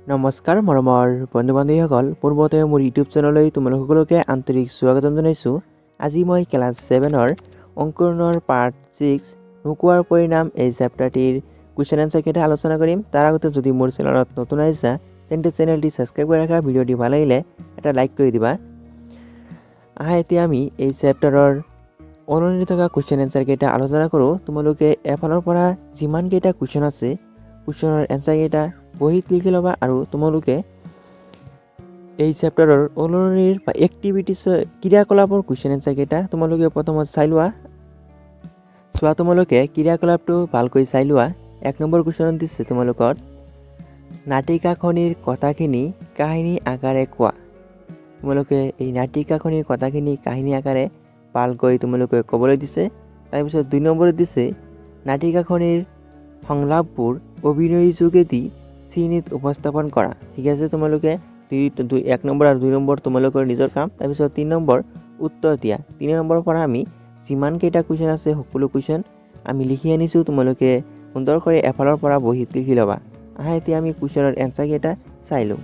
নমস্কাৰ মৰমৰ বন্ধু বান্ধৱীসকল, পূৰ্বতে মোৰ ইউটিউব চেনেললৈ তোমালোক সকলোকে আন্তৰিক স্বাগতম জনাইছোঁ। আজি মই ক্লাছ 7ৰ অংকুৰণৰ পাৰ্ট 6 নোকোৱাৰ পৰিণাম এই চেপ্টাৰটিৰ কুৱেশ্যন এনচাৰ কেইটা আলোচনা কৰিম। তাৰ আগতে যদি মোৰ চেনেলত নতুন আহিছা তেন্তে চেনেলটি ছাবস্ক্ৰাইব কৰি ৰাখা, ভিডিঅ'টি ভাল লাগিলে এটা লাইক কৰি দিবা। এতিয়া আমি এই চেপ্টাৰৰ অনুলিপি থকা কুৱেশ্যন এনচাৰ কেইটা আলোচনা কৰোঁ। তোমালোকে এফালৰ পৰা যিমান কেইটা কুৱেশ্যন আছে কুৱেশ্যনৰ এনচাৰ কেইটা বহীত লিখি ল'বা আৰু তোমালোকে এই চেপ্টাৰৰ অনুলিপিৰ বা এক্টিভিটিছ ক্ৰিয়াকলাপৰ কুৱেশ্যন এনচাৰ কেইটা তোমালোকে প্ৰথমত চাই লোৱা। তোমালোকে ক্ৰিয়াকলাপটো ভালকৈ চাই লোৱা। 1 নম্বৰ কুৱেশ্যন দিছে তোমালোকৰ নাটিকাখনিৰ কথাখিনি কাহিনী আকাৰে কোৱা। তোমালোকে এই নাটিকাখনিৰ কথাখিনি কাহিনী আকাৰে ভালকৈ তোমালোকে ক'বলৈ দিছে। তাৰপিছত 2 নম্বৰত দিছে নাটিকাখনিৰ সংলাপবোৰ অভিনয়ৰ যোগেদি চিনিত উপস্থাপন কৰা। ঠিক আছে, তোমালোকে 1 নম্বৰ আৰু 2 নম্বৰ তোমালোকৰ নিজৰ কাম। তাৰপিছত 3 নম্বৰ উত্তৰ দিয়া। 3 নম্বৰৰ পৰা আমি যিমান কেইটা কুৱেশ্যন আছে সকলো কুৱেশ্যন আমি লিখি আনিছোঁ। তোমালোকে সুন্দৰকৈ এফালৰ পৰা বহীত লিখি ল'বা। এতিয়া আমি কুৱেশ্যনৰ এনচাৰ কেইটা চাই লওঁ।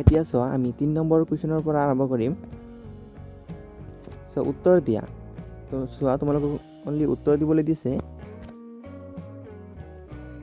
এতিয়া চোৱা, আমি 3 নম্বৰ কুৱেশ্যনৰ পৰা আৰম্ভ কৰিম। উত্তৰ দিয়া। চোৱা, তোমালোকক অনলি উত্তৰ দিবলৈ দিছে।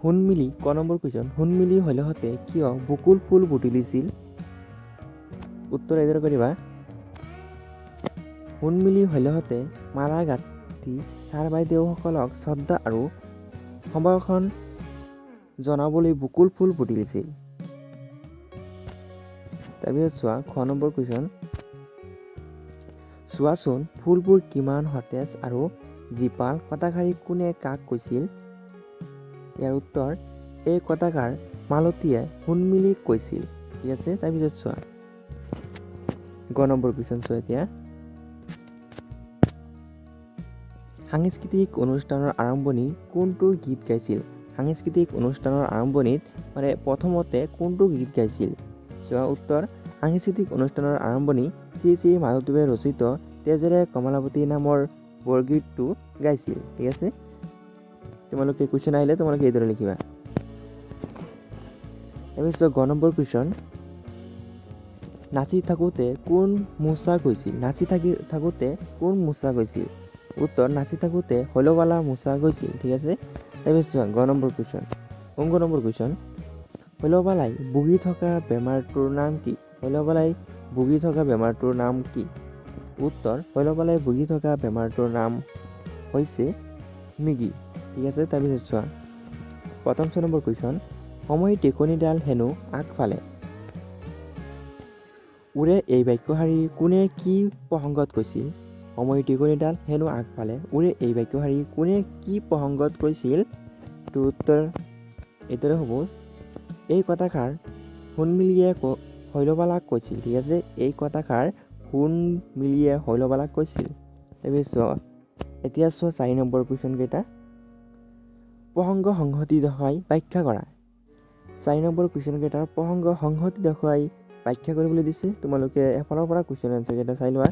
সোণমিলি ক নম্বৰ কুৱেশ্যন, সোণমিলি হলহতে কিয় বকুল ফুল বুটলিছিল? উত্তৰ এইদৰে কৰিবা। সোণমিলি হলহতে মালা গাঁঠি ছাৰ বাইদেউসকলক শ্ৰদ্ধা আৰু সম্ভাষণ জনাবলৈ বকুল ফুল বুটলিছিল। তাৰপিছত চোৱা, খ নম্বৰ কুৱেশ্যন, চোৱাচোন ফুলবোৰ কিমান সতেজ আৰু জীপাল, কথাষাৰি কোনে কাক কৈছিল? ইয়াৰ উত্তৰ, এই কথাষাৰ মালতীয়ে সোণমিলিক কৈছিল। ঠিক আছে, তাৰপিছত চোৱা গ নম্বৰ কুৱেশ্যন। চোৱা এতিয়া, সাংস্কৃতিক অনুষ্ঠানৰ আৰম্ভণি কোনটো গীত গাইছিল? সাংস্কৃতিক অনুষ্ঠানৰ আৰম্ভণিত প্ৰথমতে কোনটো গীত গাইছিল? চোৱা উত্তৰ, সাংস্কৃতিক অনুষ্ঠানৰ আৰম্ভণি শ্ৰী শ্ৰী মাধৱদেৱে ৰচিত তেজেৰে কমলাৱতী নামৰ বৰগীতটো গাইছিল। ঠিক আছে, তোমালোকে কুৱেশ্যন আহিলে তোমালোকে এইদৰে লিখিবা। তাৰপিছত গ নম্বৰ কুৱেশ্যন, নাচি থাকোঁতে কোন মোচা গৈছিল? নাচি থাকোঁতে কোন মোচা গৈছিল? উত্তৰ, নাচি থাকোঁতে হলবালা মোচা গৈছিল। ঠিক আছে, তাৰপিছত গ নম্বৰ কুৱেশ্যন, নম্বৰ কুৱেশ্যন, হলবালাই ভুগি থকা বেমাৰটোৰ নাম কি? হলবালাই ভুগি থকা বেমাৰটোৰ নাম কি? উত্তৰ, হলবালাই ভুগি থকা বেমাৰটোৰ নাম হৈছে মৃগী। ঠিক আছে, তাৰপিছত চোৱা প্ৰথম 6 নম্বৰ কুৱেশ্যন, সময় টেকনিডাল হেনো আগফালে উৰে, এই বাক্যশাৰী কোনে কি প্ৰসংগত কৈছিল? সময় টেকনিডাল হেনো আগফালে উৰে, এই বাক্যশাৰী কোনে কি প্ৰসংগত কৈছিল? এইটো উত্তৰ এইদৰে হ'ব, এই কথাষাৰ সোণমিলিয়ে হলবালাক কৈছিল। ঠিক আছে, এই কথাষাৰ সোণমিলিয়ে হলবালাক কৈছিল। তাৰপিছত এতিয়া চোৱা 4 নম্বৰ কুৱেশ্যন কেইটা, প্ৰসংগ সংহতি দেখুৱাই ব্যাখ্যা কৰা। 4 নম্বৰ কুৱেশ্যন কেইটাৰ প্ৰসংগ সংহতি দেখুৱাই ব্যাখ্যা কৰিবলৈ দিছে। তোমালোকে এফালৰ পৰা কুৱেশ্যন এনচাৰ কেইটা চাই লোৱা।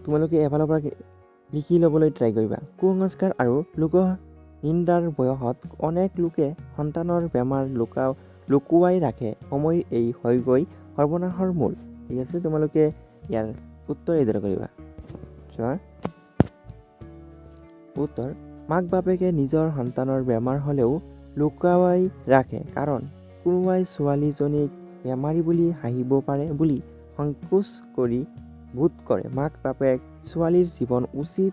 তোমালোকে এফালৰ পৰা লিখি ল'বলৈ ট্ৰাই কৰিবা। কুসংস্কাৰ আৰু লোকনিন্দাৰ বয়সত অনেক লোকে সন্তানৰ বেমাৰ লুকুৱাই ৰাখে, সময় এই হয়গৈ সৰ্বনাশৰ মূল। ঠিক আছে, তোমালোকে ইয়াৰ উত্তৰ এইদৰে কৰিবা। চোৱা উত্তৰ, মাক বাপেকে নিজৰ সন্তানৰ বেমাৰ হ'লেও লুকুৱাই ৰাখে, কাৰণ কোনোবাই ছোৱালীজনীক বেমাৰী বুলি হাঁহিব পাৰে বুলি সংকোচ কৰি বোধ কৰে মাক বাপেক ছোৱালীৰ জীৱন উচিত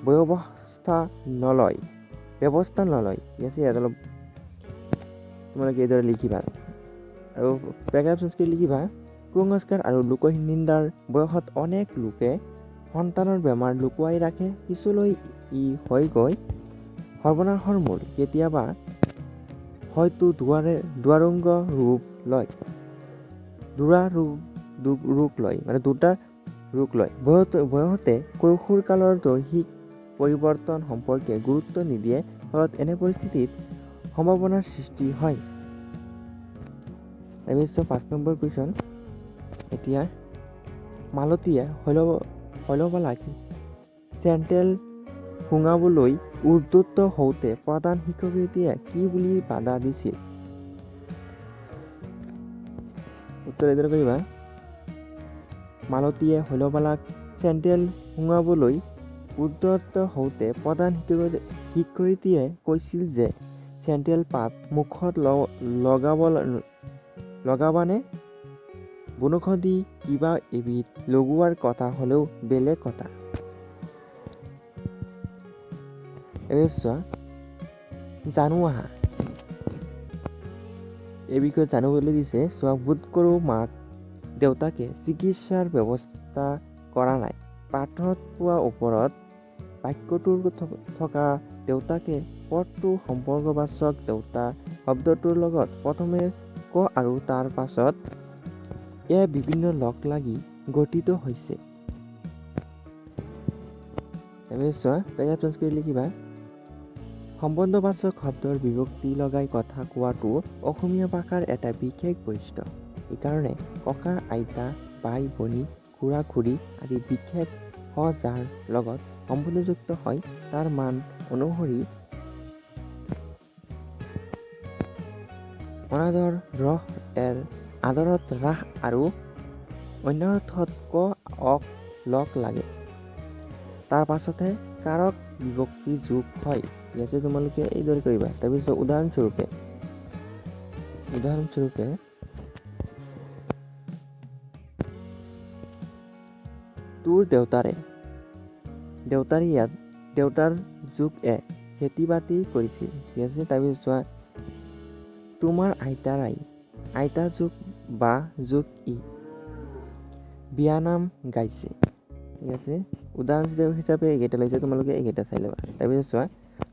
ব্যৱস্থা নলয়। ঠিক আছে, ইয়াত অলপ তোমালোকে এইদৰে লিখিবা আৰু পেৰাগ্ৰাফ সংস্কৃত লিখিবা। কুসংস্কাৰ আৰু লোকনিন্দাৰ বয়সত অনেক লোকে সন্তানৰ বেমাৰ লুকুৱাই ৰাখে, পিছলৈ ই হয়গৈ সৰ্বনাশৰ মূল। কেতিয়াবা হয়তো দুৰাৰোগ্য ৰূপ লয়। দুটা ৰোগ লয়। বয়সতে কৈশোৰকালৰ দৈহিক পৰিৱৰ্তন সম্পৰ্কে গুৰুত্ব নিদিয়ে, ফলত এনে পৰিস্থিতিত সম্ভাৱনাৰ সৃষ্টি হয়। তাৰপিছত 5 নম্বৰ কুৱেশ্যন, এতিয়া মালতীয়ে হলবালাক চেণ্ডেল শুঙাবলৈ উদ্যত হওঁতে প্ৰধান শিক্ষয়িত্ৰীয়ে কি বুলি বাধা দিছিল? উত্তৰ এইদৰে কৰিবা। মালতীয়ে হলবালাক চেণ্ডেল সুঙাবলৈ উদ্যত হওঁতে প্ৰধান শিক্ষয়িত্ৰীয়ে কৈছিল যে চেণ্ডেল পাত মুখত লগাবানে? বনৌষধি কিবা এবিধ লগোৱাৰ কথা হ'লেও বেলেগ কথা। এবাৰ চোৱা, জানো আহা। এই বিষয়ে জানিবলৈ দিছে। চোৱা, বোধ কৰোঁ মাক দেউতাকে চিকিৎসাৰ ব্যৱস্থা কৰা নাই। পাঠত পোৱা ওপৰত বাক্যটোৰ থকা দেউতাকে পদটোৰ সম্পৰ্কবাচক দেউতা শব্দটোৰ লগত প্ৰথমে ক আৰু তাৰ পাছত এ বিভিন্ন লগ লাগি গঠিত হৈছে। কৰি লিখিবা। সম্বন্ধবাচক শব্দৰ বিভক্তি লগাই কথা কোৱাটো অসমীয়া ভাষাৰ এটা বিশেষ বৈশিষ্ট্য। এইকাৰণে ককা আইতা বাই ভনী খুৰা খুৰী আদি বিশেষ যাৰ লগত সম্বন্ধযুক্ত হয় তাৰ মান অনুসৰি অনাদৰ ৰস এৰ আদৰত ৰাস আৰু অন্য অৰ্থত ক অক লগ লাগে। তাৰ পাছতহে কাৰক বিভক্তি যোগ হয়। ঠিক আছে, তোমালোকে এইদৰে কৰিবা। তাৰপিছত উদাহৰণস্বৰূপে তোৰ দেউতাৰে ইয়াত দেউতাৰ যোগ এ খেতি বাতি কৰিছিল। ঠিক আছে, তাৰপিছত চোৱা, তোমাৰ আইতাৰাই আইতা যোগ বা যোগ ই বিয়ানাম গাইছে। ঠিক আছে, উদাহৰণ হিচাপে এইকেইটা লৈছে, তোমালোকে এইকেইটা চাই ল'বা। তাৰপিছত চোৱা,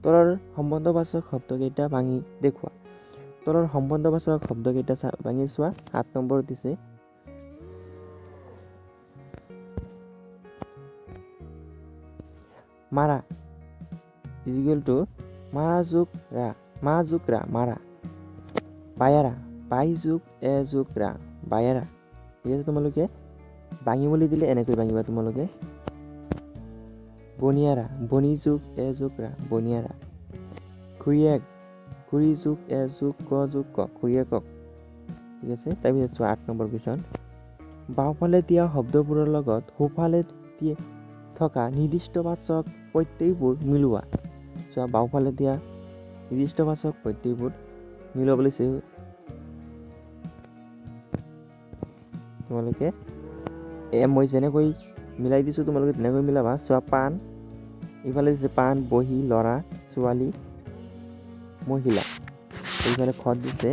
তলৰ সম্বন্ধবাচক শব্দকেইটা ভাঙি দেখুওৱা। তলৰ সম্বন্ধবাচক শব্দকেইটা ভাঙি চোৱা। 7 নম্বৰ দিছে। মাৰা ইজিকেল টু মাৰা যোগ ৰা, মা যোগ ৰা মাৰা। বায়াৰা বাই যোগ এ যোগ ৰা বায়াৰা। ঠিক আছে, তোমালোকে ভাঙিবলৈ দিলে এনেকৈ ভাঙিবা। তোমালোকে বনিয়াৰা বনি যোগ এ যোগ ৰা বনিয়াৰা। খুৰীয়েক খুৰী যোগ এ যোগ ক যোগ ক খুৰীয়েকক। ঠিক আছে, তাৰপিছত চোৱা 8 নম্বৰ কুৱেশ্যন। বাওঁফালে দিয়া শব্দবোৰৰ লগত সোঁফালে থকা নিৰ্দিষ্টবাচক প্ৰত্যয়বোৰ মিলোৱা। চোৱা, বাওঁফালে দিয়া নিৰ্দিষ্টবাচক প্ৰত্যয়বোৰ মিলাবলৈ তোমালোকে মই যেনেকৈ মিলাই দিছোঁ তোমালোকে তেনেকৈ মিলাবা। চোৱা, পাণ ইফালে দিছে পাণ, বহী, ল'ৰা, ছোৱালী, মহিলা। এইফালে খত দিছে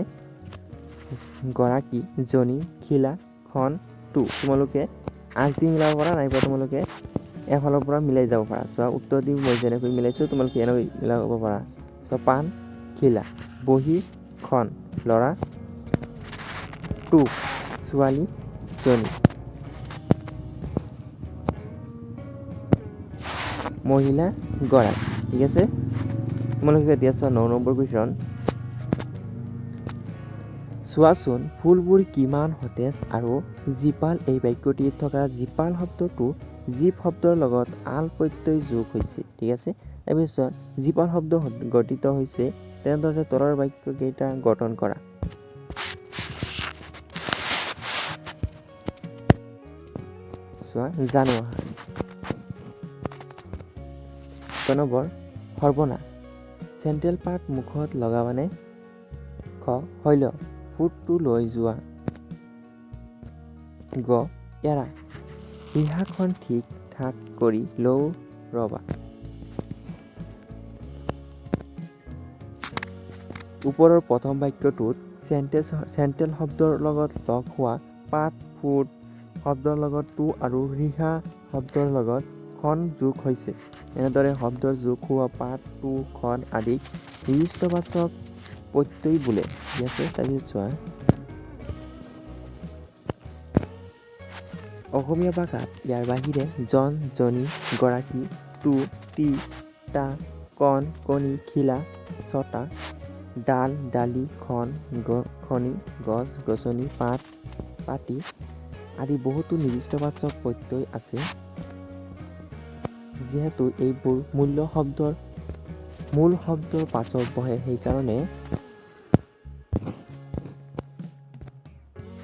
গৰাকী, জনী, খিলা, খন, টু। তোমালোকে আঁচ দি মিলাব পাৰা, নাইবা তোমালোকে এফালৰ পৰা মিলাই যাব পাৰা। চোৱা, উত্তৰ দি মই যেনেকৈ মিলাইছোঁ তোমালোকে এনেকৈ মিলাব পাৰা। চোৱা, পাণ, খিলা, বহী, খন, ল'ৰা, টু, ছোৱালী, জনী, মহিলা, গৰাকী। ঠিক আছে, তোমালোকে এতিয়া চোৱা 9 নম্বৰ কুৱেশ্যন। চোৱাচোন, ফুলবোৰ কিমান সতেজ আৰু জীপাল। এই বাক্যটিত থকা জীপাল শব্দটো জীপ শব্দৰ লগত আল প্ৰত্যয় যোগ হৈছে। ঠিক আছে, তাৰপিছত জীপাল শব্দ গঠিত হৈছে তেনেদৰে তলৰ বাক্যকেইটা গঠন কৰা। চোৱা, জানো আহা। নম্বৰ সৰ্বনাশ চেণ্ডেল পাত মুখত লগাবানে? খ শৈল ফুটটো লৈ যোৱা। গ এৰা ৰিহাখন ঠিক ঠাক কৰি লওঁ ৰবা। ওপৰৰ প্ৰথম বাক্যটোত চেণ্ডেল শব্দৰ লগত লগ হোৱা পাত, ফুট শব্দৰ লগত টু আৰু ৰিহা শব্দৰ লগত খন যোগ হৈছে। এনেদৰে শব্দৰ যোগ হোৱা পাত, টু, খন আদিক নিৰ্দিষ্টবাচক প্ৰত্যয় বোলে। ঠিক আছে, তাৰপিছত চোৱা, অসমীয়া ভাষাত ইয়াৰ বাহিৰে জন, জনী, গৰাকী, টু, টি, টা, কণ, কণী, খিলা, ছটা, ডাল, ডালি, খন, খনি, গছ, গছনি, পাত, পাতি আদি বহুতো নিৰ্দিষ্টবাচক প্ৰত্যয় আছে। যিহেতু এইবোৰ মূল শব্দৰ পাছত বহে, সেইকাৰণে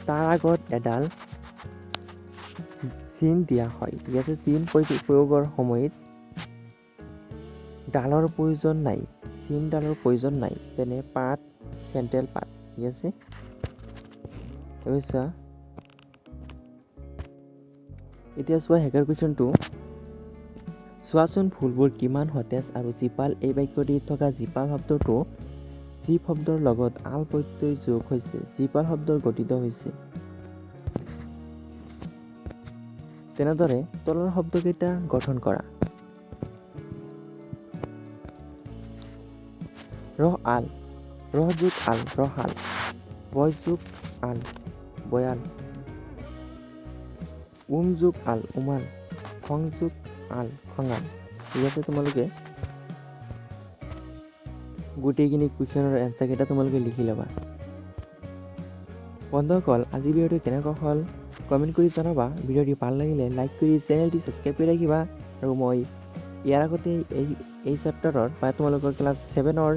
তাৰ আগত এডাল চিন দিয়া হয়। ঠিক আছে, চিন প্ৰয়োগৰ সময়ত ডালৰ প্ৰয়োজন নাই, চিনডালৰ প্ৰয়োজন নাই। যেনে পাত, চেণ্ট্ৰেল পাত। ঠিক আছে, বুজিছা? এতিয়া চোৱা হেকাৰ কুৱেশ্যনটো। চোৱাচোন ফুলবোৰ কিমান সতেজ আৰু জীপাল। এই বাক্যটিত থকা জীপাল শব্দটো জীপ শব্দৰ লগত আল প্ৰত্যয় যোগ হৈছে, জীপাল শব্দৰ গঠিত হৈছে। তেনেদৰে তলৰ শব্দকেইটা গঠন কৰা। ৰহ আল, ৰহ যোগ আল, ৰহাল। বয় যোগ আল, বয়াল। যোগ আল, উমাল। খং যোগ আল, খঙাল। ঠিক আছে, তোমালোকে গোটেইখিনি কুৱেশ্যনৰ এনচাৰকেইটা তোমালোকে লিখি ল'বা। বন্ধুসকল, আজি ভিডিঅ'টো কেনেকুৱা হ'ল কমেণ্ট কৰি জনাবা। ভিডিঅ'টি ভাল লাগিলে লাইক কৰি চেনেলটি ছাবস্ক্ৰাইব কৰি ৰাখিবা। আৰু মই ইয়াৰ আগতে এই চেপ্টাৰৰ বা তোমালোকৰ ক্লাছ 7ৰ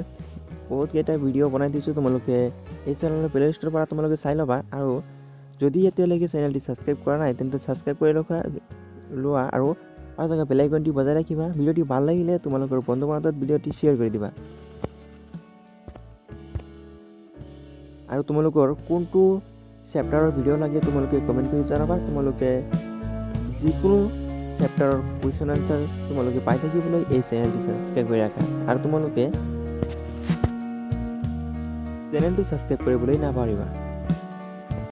বহুতকেইটা ভিডিঅ' বনাই দিছোঁ। তোমালোকে এই চেনেলৰ প্লে লিষ্টৰ পৰা তোমালোকে চাই ল'বা। আৰু যদি এতিয়ালৈকে চেনেলটি ছাবস্ক্ৰাইব কৰা নাই তেন্তে ছাবস্ক্ৰাইব কৰি লোৱা আৰু বেল আইকনটি বজাই ৰাখিবা। ভিডিঅ'টি ভাল লাগিলে তোমালোকৰ বন্ধু বান্ধৱত ভিডিঅ'টি শ্বেয়াৰ কৰি দিবা। আৰু তোমালোকৰ কোনটো চেপ্টাৰৰ ভিডিঅ' লাগে তোমালোকে কমেণ্ট কৰি জনাবা। তোমালোকে যিকোনো চেপ্টাৰৰ কুৱেশ্যন আনচাৰ তোমালোকে পাই থাকিবলৈ এই চেনেলটো ছাবস্ক্ৰাইব কৰি ৰাখা। আৰু তোমালোকে চেনেলটো ছাবস্ক্ৰাইব কৰিবলৈ নাপাহৰিবা।